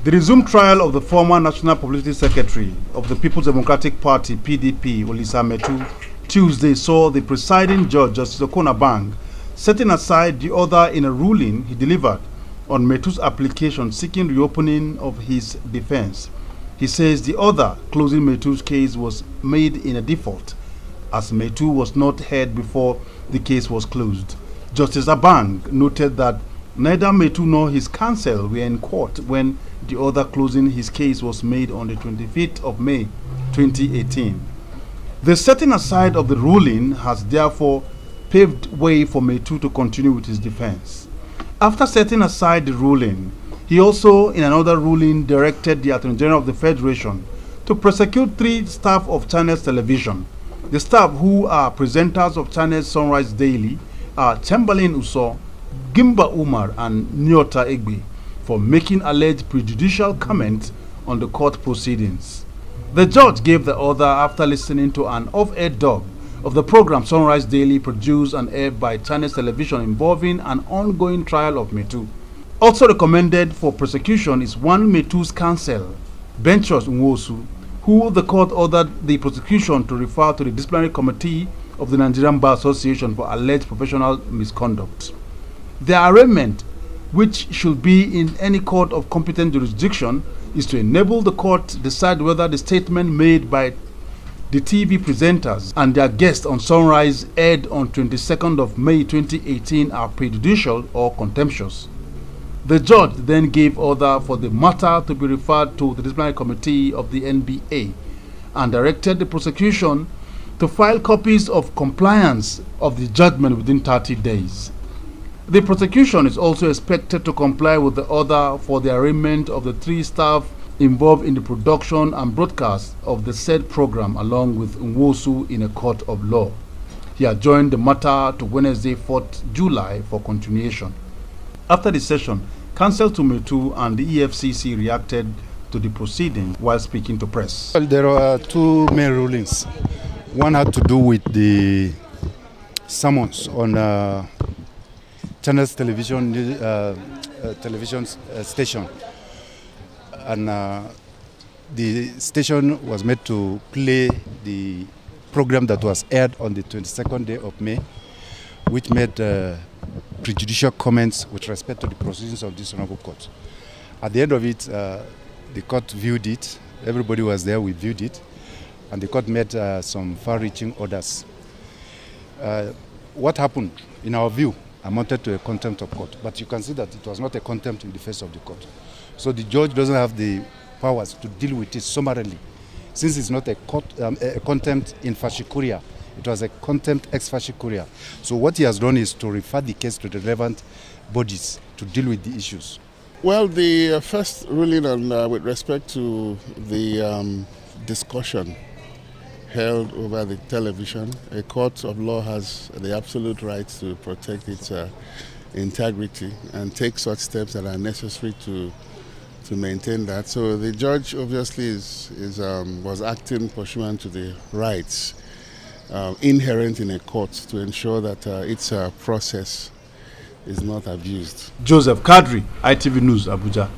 The resumed trial of the former National Publicity Secretary of the People's Democratic Party, PDP, Olisa Metuh, Tuesday saw the presiding judge, Justice Okon Abang, setting aside the order in a ruling he delivered on Metuh's application seeking reopening of his defense. He says the order closing Metuh's case was made in a default, as Metuh was not heard before the case was closed. Justice Abang noted that neither Metuh nor his counsel were in court when the order closing his case was made on the 25th of May 2018. The setting aside of the ruling has therefore paved way for Metuh to continue with his defense. After setting aside the ruling, he also, in another ruling, directed the Attorney General of the Federation to prosecute 3 staff of Channels Television. The staff, who are presenters of Channels Sunrise Daily, are Chamberlain Uso, Gimba Umar and Nyota Egbe, for making alleged prejudicial comments on the court proceedings. The judge gave the order after listening to an off-air dub of the program Sunrise Daily, produced and aired by Channels Television, involving an ongoing trial of Metuh. Also recommended for prosecution is one Metuh's counsel, Benchos Nwosu, who the court ordered the prosecution to refer to the disciplinary committee of the Nigerian Bar Association for alleged professional misconduct. The arraignment, which should be in any court of competent jurisdiction, is to enable the court to decide whether the statement made by the TV presenters and their guests on Sunrise, aired on 22nd of May 2018, are prejudicial or contemptuous. The judge then gave order for the matter to be referred to the disciplinary committee of the NBA and directed the prosecution to file copies of compliance of the judgment within 30 days. The prosecution is also expected to comply with the order for the arraignment of the 3 staff involved in the production and broadcast of the said program, along with Nwosu, in a court of law. He adjourned the matter to Wednesday, 4th July for continuation. After the session, counsel to Metuh and the EFCC reacted to the proceedings while speaking to press. Well, there are 2 main rulings. One had to do with the summons on Channels Television station, and the station was made to play the program that was aired on the 22nd day of May, which made prejudicial comments with respect to the proceedings of this honorable court. At the end of it, the court viewed it. Everybody was there. We viewed it, and the court made some far-reaching orders. What happened, in our view, amounted to a contempt of court, but you can see that it was not a contempt in the face of the court. So the judge doesn't have the powers to deal with it summarily, since it's not a contempt in facie curia. It was a contempt ex facie curia. So what he has done is to refer the case to the relevant bodies to deal with the issues. Well, the first ruling on with respect to the discussion held over the television, a court of law has the absolute right to protect its integrity and take such steps that are necessary to maintain that. So the judge obviously was acting pursuant to the rights inherent in a court to ensure that its process is not abused. Joseph Kadiri, ITV News, Abuja.